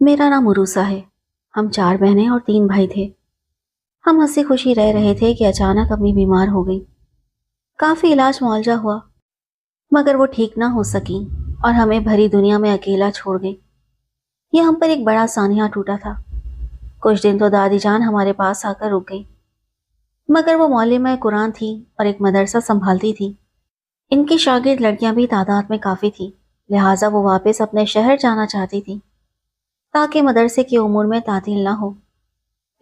میرا نام عروسہ ہے۔ ہم 4 بہنیں اور 3 بھائی تھے۔ ہم ہنسی خوشی رہ رہے تھے کہ اچانک امی بیمار ہو گئی۔ کافی علاج معالجہ ہوا مگر وہ ٹھیک نہ ہو سکی اور ہمیں بھری دنیا میں اکیلا چھوڑ گئی۔ یہ ہم پر ایک بڑا سانحہ ٹوٹا تھا۔ کچھ دن تو دادی جان ہمارے پاس آ کر رک گئی، مگر وہ معلمہ قرآن تھی اور ایک مدرسہ سنبھالتی تھی۔ ان کی شاگرد لڑکیاں بھی تعداد میں کافی تھی، لہٰذا وہ واپس اپنے شہر جانا چاہتی تھی تاکہ مدرسے کے امور میں تعطیل نہ ہو۔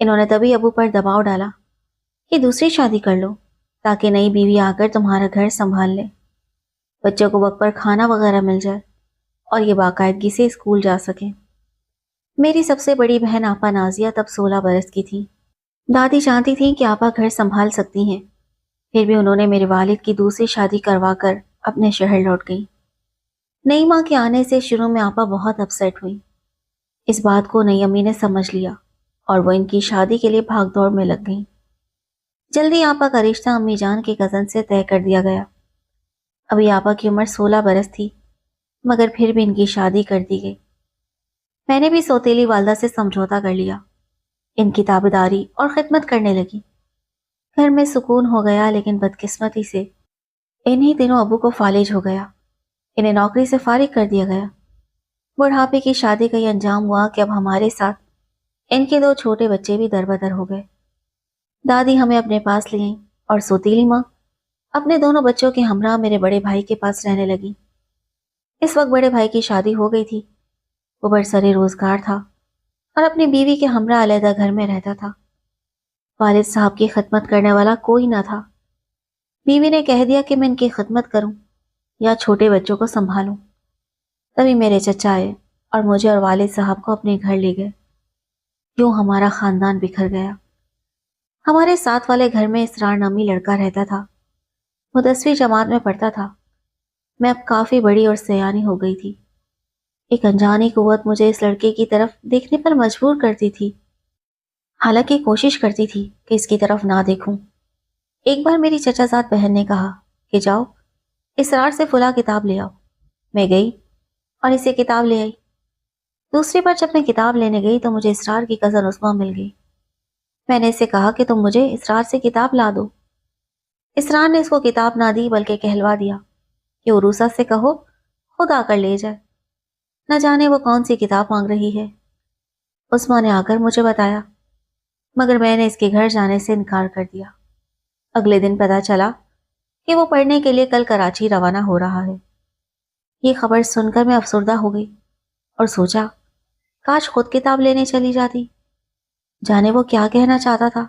انہوں نے تبھی ابو پر دباؤ ڈالا کہ دوسری شادی کر لو تاکہ نئی بیوی آ کر تمہارا گھر سنبھال لے، بچوں کو وقت پر کھانا وغیرہ مل جائے اور یہ باقاعدگی سے اسکول جا سکیں۔ میری سب سے بڑی بہن آپا نازیہ تب 16 برس کی تھی۔ دادی چاہتی تھیں کہ آپا گھر سنبھال سکتی ہیں، پھر بھی انہوں نے میرے والد کی دوسری شادی کروا کر اپنے شہر لوٹ گئی۔ نئی ماں کے آنے سے شروع میں آپا بہت اپسیٹ ہوئی۔ اس بات کو نئی امی نے سمجھ لیا اور وہ ان کی شادی کے لیے بھاگ دوڑ میں لگ گئیں۔ جلدی آپا کا رشتہ امی جان کے کزن سے طے کر دیا گیا۔ ابھی آپا کی عمر 16 برس تھی، مگر پھر بھی ان کی شادی کر دی گئی۔ میں نے بھی سوتیلی والدہ سے سمجھوتا کر لیا، ان کی تابعداری اور خدمت کرنے لگی۔ گھر میں سکون ہو گیا، لیکن بدقسمتی سے انہی دنوں ابو کو فالج ہو گیا۔ انہیں نوکری سے فارغ کر دیا گیا۔ بڑھاپے کی شادی کا یہ انجام ہوا کہ اب ہمارے ساتھ ان کے 2 چھوٹے بچے بھی دربدر ہو گئے۔ دادی ہمیں اپنے پاس لے گئیں اور سوتیلی ماں اپنے دونوں بچوں کے ہمراہ میرے بڑے بھائی کے پاس رہنے لگی۔ اس وقت بڑے بھائی کی شادی ہو گئی تھی، وہ برسر روزگار تھا اور اپنی بیوی کے ہمراہ علیحدہ گھر میں رہتا تھا۔ والد صاحب کی خدمت کرنے والا کوئی نہ تھا۔ بیوی نے کہہ دیا کہ میں ان کی خدمت کروں یا چھوٹے بچوں کو سنبھالوں۔ تبھی میرے چچا آئے اور مجھے اور والد صاحب کو اپنے گھر لے گئے۔ یوں ہمارا خاندان بکھر گیا۔ ہمارے ساتھ والے گھر میں اسرار نامی لڑکا رہتا تھا۔ وہ 10ویں جماعت میں پڑھتا تھا۔ میں اب کافی بڑی اور سیانی ہو گئی تھی۔ ایک انجانی قوت مجھے اس لڑکے کی طرف دیکھنے پر مجبور کرتی تھی، حالانکہ کوشش کرتی تھی کہ اس کی طرف نہ دیکھوں۔ ایک بار میری چچا زاد بہن نے کہا کہ جاؤ اسرار سے فلاں کتاب لے آؤ۔ میں گئی اور اسے کتاب لے آئی۔ دوسری بار جب میں کتاب لینے گئی تو مجھے اسرار کی کزن عظمیٰ مل گئی۔ میں نے اسے کہا کہ تم مجھے اسرار سے کتاب لا دو۔ اسرار نے اس کو کتاب نہ دی بلکہ کہلوا دیا کہ عروسہ سے کہو خود آ کر لے جائے، نہ جانے وہ کون سی کتاب مانگ رہی ہے۔ عظمیٰ نے آ کر مجھے بتایا، مگر میں نے اس کے گھر جانے سے انکار کر دیا۔ اگلے دن پتہ چلا کہ وہ پڑھنے کے لیے کل کراچی روانہ ہو رہا ہے۔ یہ خبر سن کر میں افسردہ ہو گئی اور سوچا کاش خود کتاب لینے چلی جاتی، جانے وہ کیا کہنا چاہتا تھا۔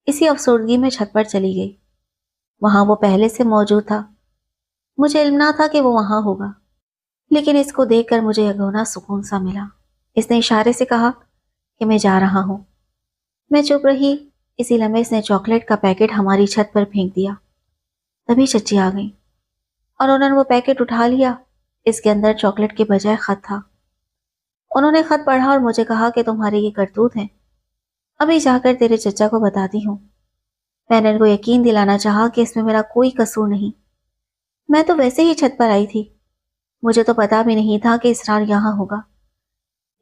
اسی افسردگی میں چھت پر چلی گئی۔ وہاں وہ پہلے سے موجود تھا۔ مجھے علم نہ تھا کہ وہ وہاں ہوگا، لیکن اس کو دیکھ کر مجھے یکونا سکون سا ملا۔ اس نے اشارے سے کہا کہ میں جا رہا ہوں۔ میں چپ رہی۔ اسی لمحے اس نے چاکلیٹ کا پیکٹ ہماری چھت پر پھینک دیا۔ تبھی چچی آ گئی اور انہوں نے وہ پیکٹ اٹھا لیا۔ اس کے اندر چاکلیٹ کے بجائے خط تھا۔ انہوں نے خط پڑھا اور مجھے کہا کہ تمہارے یہ کرتوت ہیں، ابھی جا کر تیرے چچا کو بتاتی ہوں۔ میں نے ان کو یقین دلانا چاہا کہ اس میں میرا کوئی قصور نہیں، میں تو ویسے ہی چھت پر آئی تھی، مجھے تو پتا بھی نہیں تھا کہ اسرار یہاں ہوگا۔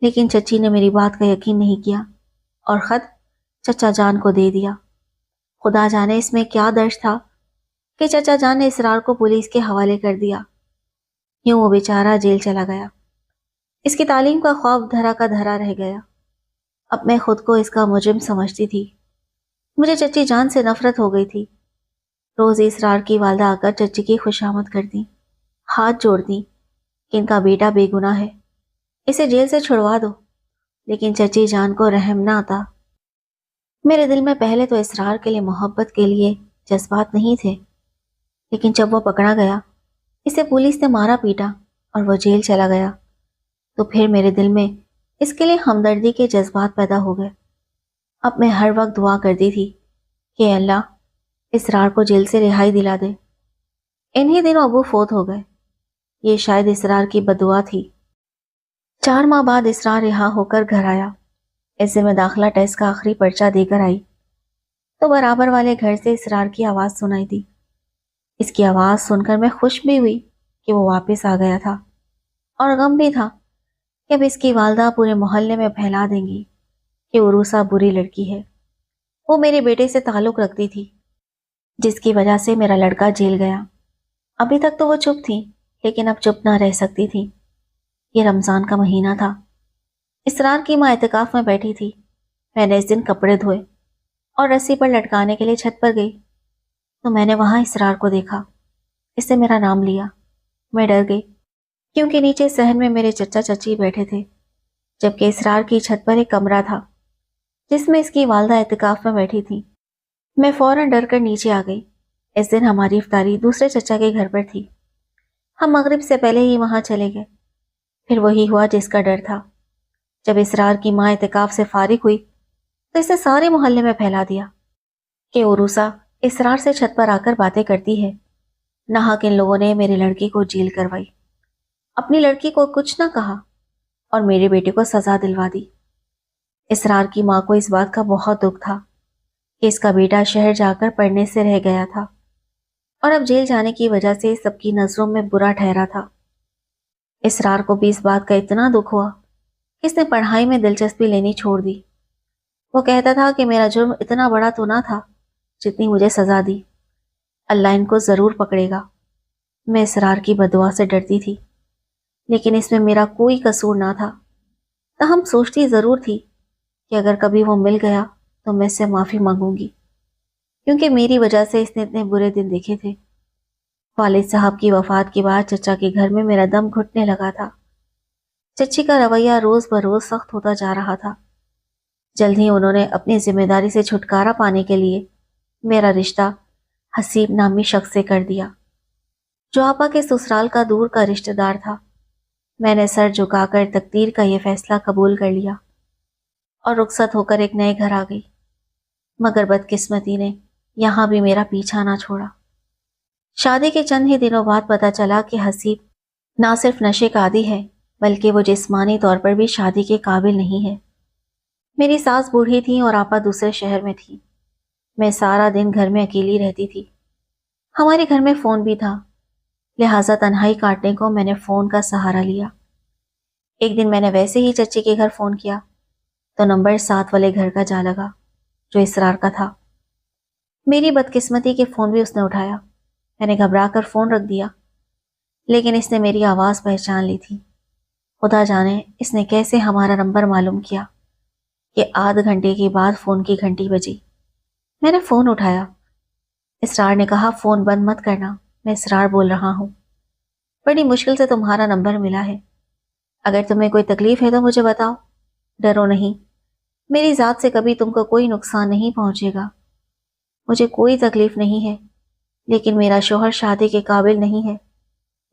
لیکن چچی نے میری بات کا یقین نہیں کیا اور خط چچا جان کو دے دیا۔ خدا جانے اس میں کیا درج تھا کہ چچا جان نے اسرار کو پولیس کے حوالے کر دیا۔ یوں وہ بیچارہ جیل چلا گیا۔ اس کی تعلیم کا خواب دھرا کا دھرا رہ گیا۔ اب میں خود کو اس کا مجرم سمجھتی تھی۔ مجھے چچی جان سے نفرت ہو گئی تھی۔ روز اسرار کی والدہ آ کر چچی کی خوشامد کرتی، ہاتھ جوڑتی کہ ان کا بیٹا بے گناہ ہے، اسے جیل سے چھڑوا دو، لیکن چچی جان کو رحم نہ آتا۔ میرے دل میں پہلے تو اسرار کے لیے محبت کے لیے جذبات نہیں تھے، لیکن جب وہ پکڑا گیا، اسے پولیس نے مارا پیٹا اور وہ جیل چلا گیا، تو پھر میرے دل میں اس کے لیے ہمدردی کے جذبات پیدا ہو گئے۔ اب میں ہر وقت دعا کرتی تھی کہ اللہ اسرار کو جیل سے رہائی دلا دے۔ انہی دنوں ابو فوت ہو گئے۔ یہ شاید اسرار کی بددعا تھی۔ 4 ماہ بعد اسرار رہا ہو کر گھر آیا۔ ایسے میں داخلہ ٹیسٹ کا آخری پرچہ دے کر آئی تو برابر والے گھر سے اسرار کی آواز سنائی دی۔ اس کی آواز سن کر میں خوش بھی ہوئی کہ وہ واپس آ گیا تھا، اور غم بھی تھا کہ اب اس کی والدہ پورے محلے میں پھیلا دیں گی کہ عروسہ بری لڑکی ہے. وہ میرے بیٹے سے تعلق رکھتی تھی جس کی وجہ سے میرا لڑکا جیل گیا. ابھی تک تو وہ چپ تھی لیکن اب چپ نہ رہ سکتی تھی. یہ رمضان کا مہینہ تھا. اسرار کی ماں اعتکاف میں بیٹھی تھی. میں نے اس دن کپڑے دھوئے اور رسی پر لٹکانے کے لیے چھت پر گئی تو میں نے وہاں اسرار کو دیکھا. اس نے میرا نام لیا. میں ڈر گئی کیونکہ نیچے صحن میں میرے چچا چچی بیٹھے تھے جبکہ اسرار کی چھت پر ایک کمرہ تھا جس میں اس کی والدہ اعتکاف میں بیٹھی تھی. میں فوراً ڈر کر نیچے آ گئی. اس دن ہماری افطاری دوسرے چچا کے گھر پر تھی. ہم مغرب سے پہلے ہی وہاں چلے گئے. پھر وہی ہوا جس کا ڈر تھا. جب اسرار کی ماں اعتکاف سے فارغ ہوئی تو اسے سارے محلے میں پھیلا دیا کہ عروسہ اسرار سے چھت پر آ کر باتیں کرتی ہے. ناحق ان لوگوں نے میری لڑکی کو جیل کروائی. اپنی لڑکی کو کچھ نہ کہا اور میرے بیٹے کو سزا دلوا دی. اسرار کی ماں کو اس بات کا بہت دکھ تھا کہ اس کا بیٹا شہر جا کر پڑھنے سے رہ گیا تھا اور اب جیل جانے کی وجہ سے سب کی نظروں میں برا ٹھہرا تھا. اسرار کو بھی اس بات کا اتنا دکھ ہوا کہ اس نے پڑھائی میں دلچسپی لینی چھوڑ دی. وہ کہتا تھا کہ میرا جرم اتنا بڑا تو نہ تھا جتنی مجھے سزا دی. اللہ ان کو ضرور پکڑے گا. میں اسرار کی بددعا سے ڈرتی تھی لیکن اس میں میرا کوئی قصور نہ تھا. تاہم سوچتی ضرور تھی کہ اگر کبھی وہ مل گیا تو میں اس سے معافی مانگوں گی کیونکہ میری وجہ سے اس نے اتنے برے دن دیکھے تھے. والد صاحب کی وفات کے بعد چچا کے گھر میں میرا دم گھٹنے لگا تھا. چچی کا رویہ روز بروز سخت ہوتا جا رہا تھا. جلد ہی انہوں نے اپنی ذمہ داری سے چھٹکارا پانے کے لیے میرا رشتہ حسیب نامی شخص سے کر دیا جو آپا کے سسرال کا دور کا رشتہ دار تھا. میں نے سر جھکا کر تقدیر کا یہ فیصلہ قبول کر لیا اور رخصت ہو کر ایک نئے گھر آ گئی. مگر بدقسمتی نے یہاں بھی میرا پیچھا نہ چھوڑا. شادی کے چند ہی دنوں بعد پتہ چلا کہ حسیب نہ صرف نشے کا عادی ہے بلکہ وہ جسمانی طور پر بھی شادی کے قابل نہیں ہے. میری ساس بوڑھی تھی اور آپا دوسرے شہر میں تھی. میں سارا دن گھر میں اکیلی رہتی تھی. ہمارے گھر میں فون بھی تھا لہٰذا تنہائی کاٹنے کو میں نے فون کا سہارا لیا. ایک دن میں نے ویسے ہی چچی کے گھر فون کیا تو نمبر 7 والے گھر کا جا لگا جو اسرار کا تھا. میری بدقسمتی کے فون بھی اس نے اٹھایا. میں نے گھبرا کر فون رکھ دیا لیکن اس نے میری آواز پہچان لی تھی. خدا جانے اس نے کیسے ہمارا نمبر معلوم کیا کہ آدھ گھنٹے کے بعد فون کی گھنٹی بجی. میں نے فون اٹھایا. اسرار نے کہا فون بند مت کرنا, میں اسرار بول رہا ہوں. بڑی مشکل سے تمہارا نمبر ملا ہے. اگر تمہیں کوئی تکلیف ہے تو مجھے بتاؤ. ڈرو نہیں, میری ذات سے کبھی تم کو کوئی نقصان نہیں پہنچے گا. مجھے کوئی تکلیف نہیں ہے لیکن میرا شوہر شادی کے قابل نہیں ہے.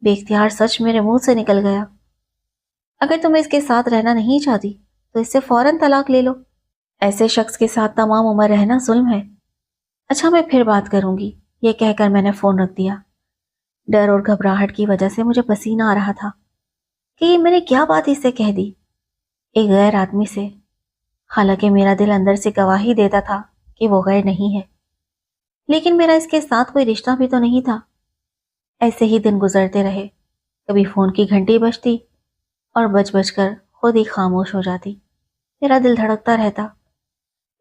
بے اختیار سچ میرے منہ سے نکل گیا. اگر تم اس کے ساتھ رہنا نہیں چاہتی تو اس سے فوراً طلاق لے لو. ایسے شخص کے ساتھ تمام عمر رہنا ظلم ہے. اچھا میں پھر بات کروں گی, یہ کہہ کر میں نے فون رکھ دیا. ڈر اور گھبراہٹ کی وجہ سے مجھے پسینہ آ رہا تھا کہ یہ میں نے کیا بات اس سے کہہ دی, ایک غیر آدمی سے. حالانکہ میرا دل اندر سے گواہی دیتا تھا کہ وہ غیر نہیں ہے لیکن میرا اس کے ساتھ کوئی رشتہ بھی تو نہیں تھا. ایسے ہی دن گزرتے رہے. کبھی فون کی گھنٹی بجتی اور بج کر خود ہی خاموش ہو جاتی. میرا دل دھڑکتا رہتا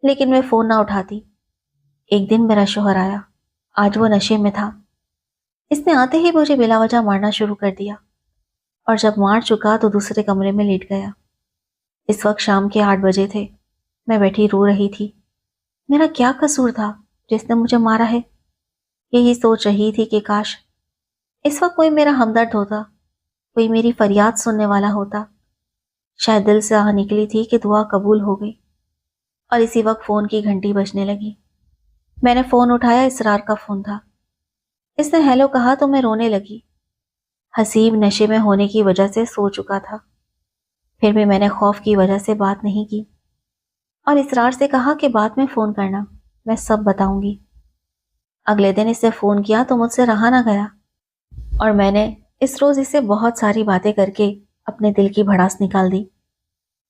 لیکن میں فون نہ اٹھاتی. ایک دن میرا شوہر آیا. آج وہ نشے میں تھا. اس نے آتے ہی مجھے بلا وجہ مارنا شروع کر دیا اور جب مار چکا تو دوسرے کمرے میں لیٹ گیا. اس وقت شام کے 8 بجے تھے. میں بیٹھی رو رہی تھی. میرا کیا قصور تھا جس نے مجھے مارا ہے؟ یہی سوچ رہی تھی کہ کاش اس وقت کوئی میرا ہمدرد ہوتا, کوئی میری فریاد سننے والا ہوتا. شاید دل سے آہ نکلی تھی کہ دعا قبول ہو گئی. اور اسی وقت فون کی گھنٹی بجنے لگی. میں نے فون اٹھایا. اسرار کا فون تھا. اس نے ہیلو کہا تو میں رونے لگی. حسیب نشے میں ہونے کی وجہ سے سو چکا تھا. پھر بھی میں نے خوف کی وجہ سے بات نہیں کی اور اسرار سے کہا کہ بعد میں فون کرنا, میں سب بتاؤں گی. اگلے دن اس نے فون کیا تو مجھ سے رہا نہ گیا اور میں نے اس روز اس سے بہت ساری باتیں کر کے اپنے دل کی بھڑاس نکال دی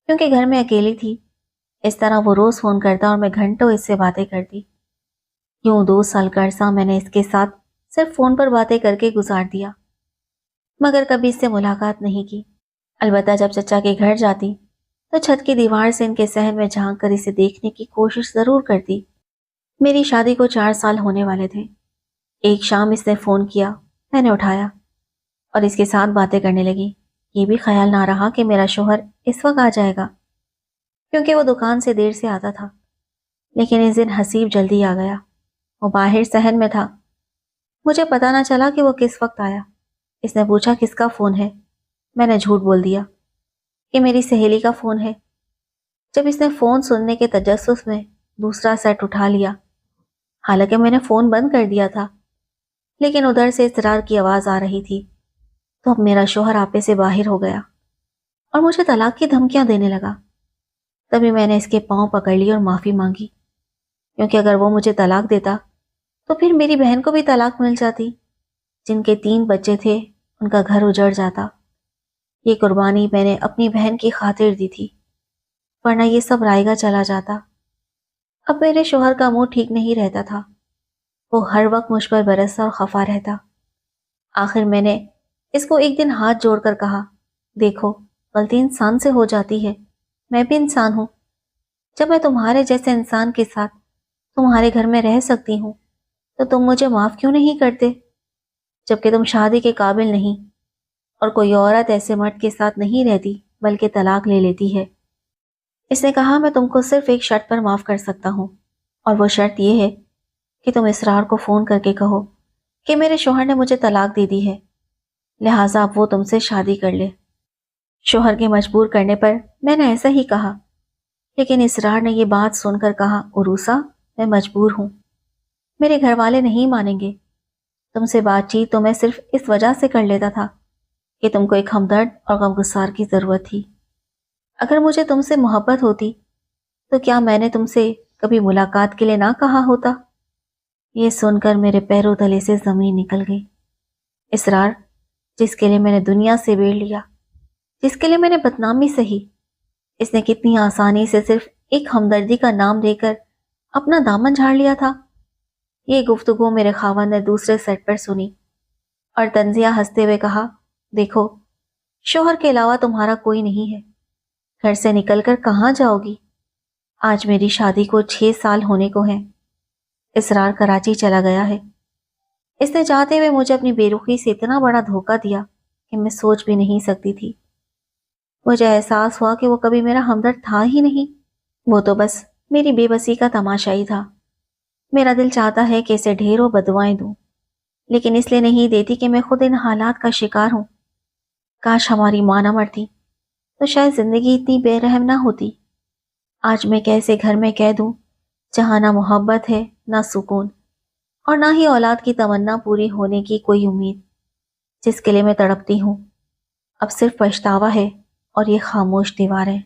کیونکہ گھر میں اکیلی تھی. اس طرح وہ روز فون کرتا اور میں گھنٹوں اس سے باتیں کرتی. یوں 2 سال کا عرصہ میں نے اس کے ساتھ صرف فون پر باتیں کر کے گزار دیا مگر کبھی اس سے ملاقات نہیں کی. البتہ جب چچا کے گھر جاتی تو چھت کی دیوار سے ان کے صحن میں جھانک کر اسے دیکھنے کی کوشش ضرور کرتی۔ میری شادی کو 4 سال ہونے والے تھے۔ ایک شام اس نے فون کیا، میں نے اٹھایا اور اس کے ساتھ باتیں کرنے لگی۔ یہ بھی خیال نہ رہا کہ میرا شوہر اس وقت آ جائے گا، کیونکہ وہ دکان سے دیر سے آتا تھا۔ لیکن اس دن حسیب جلدی آ گیا۔ وہ باہر صحن میں تھا۔ مجھے پتہ نہ چلا کہ وہ کس وقت آیا۔ اس نے پوچھا کس کا فون ہے؟ میں نے جھوٹ بول دیا کہ میری سہیلی کا فون ہے۔ جب اس نے فون سننے کے تجسس میں دوسرا سیٹ اٹھا لیا، حالانکہ میں نے فون بند کر دیا تھا، لیکن ادھر سے اسرار کی آواز آ رہی تھی، تو اب میرا شوہر آپے سے باہر ہو گیا اور مجھے طلاق کی دھمکیاں دینے لگا۔ تبھی میں نے اس کے پاؤں پکڑ لی اور معافی مانگی، کیونکہ اگر وہ مجھے طلاق دیتا تو پھر میری بہن کو بھی طلاق مل جاتی۔ جن کے 3 بچے تھے ان کا گھر اجڑ جاتا۔ یہ قربانی میں نے اپنی بہن کی خاطر دی تھی، ورنہ یہ سب رائے گا چلا جاتا۔ اب میرے شوہر کا منہ ٹھیک نہیں رہتا تھا۔ وہ ہر وقت مجھ پر برستا اور خفا رہتا۔ آخر میں نے اس کو ایک دن ہاتھ جوڑ کر کہا، دیکھو، غلطی انسان سے ہو جاتی ہے، میں بھی انسان ہوں۔ جب میں تمہارے جیسے انسان کے ساتھ تمہارے گھر میں رہ سکتی ہوں تو تم مجھے معاف کیوں نہیں کرتے؟ جبکہ تم شادی کے قابل نہیں، اور کوئی عورت ایسے مرد کے ساتھ نہیں رہتی بلکہ طلاق لے لیتی ہے۔ اس نے کہا، میں تم کو صرف ایک شرط پر معاف کر سکتا ہوں، اور وہ شرط یہ ہے کہ تم اسرار کو فون کر کے کہو کہ میرے شوہر نے مجھے طلاق دے دی ہے، لہٰذا اب وہ تم سے شادی کر لے۔ شوہر کے مجبور کرنے پر میں نے ایسا ہی کہا، لیکن اسرار نے یہ بات سن کر کہا، عروسہ، میں مجبور ہوں، میرے گھر والے نہیں مانیں گے۔ تم سے بات چیت تو میں صرف اس وجہ سے کر لیتا تھا کہ تم کو ایک ہمدرد اور غمگسار کی ضرورت تھی۔ اگر مجھے تم سے محبت ہوتی تو کیا میں نے تم سے کبھی ملاقات کے لیے نہ کہا ہوتا؟ یہ سن کر میرے پیروں تلے سے زمین نکل گئی۔ اسرار، جس کے لیے میں نے دنیا سے بیڑ لیا، جس کے لیے میں نے بدنامی سہی، اس نے کتنی آسانی سے صرف ایک ہمدردی کا نام دے کر اپنا دامن جھاڑ لیا تھا۔ یہ گفتگو میرے خاوند نے دوسرے سیٹ پر سنی اور طنزیہ ہنستے ہوئے کہا، دیکھو، شوہر کے علاوہ تمہارا کوئی نہیں ہے، گھر سے نکل کر کہاں جاؤ گی؟ آج میری شادی کو 6 سال ہونے کو ہیں۔ اسرار کراچی چلا گیا ہے۔ اس نے چاہتے ہوئے مجھے اپنی بے رخی سے اتنا بڑا دھوکہ دیا کہ میں سوچ بھی نہیں سکتی تھی۔ مجھے احساس ہوا کہ وہ کبھی میرا ہمدرد تھا ہی نہیں، وہ تو بس میری بے بسی کا تماشا ہی تھا۔ میرا دل چاہتا ہے کہ اسے ڈھیروں بدوائیں دوں، لیکن اس لیے نہیں دیتی کہ میں خود ان حالات کا شکار ہوں۔ کاش ہماری ماں نہ مرتی تو شاید زندگی اتنی بے رحم نہ ہوتی۔ آج میں کیسے گھر میں کہہ دوں جہاں نہ محبت ہے، نہ سکون، اور نہ ہی اولاد کی تمنا پوری ہونے کی کوئی امید، جس کے لیے میں تڑپتی ہوں۔ اب صرف پچھتاوا ہے اور یہ خاموش دیواریں۔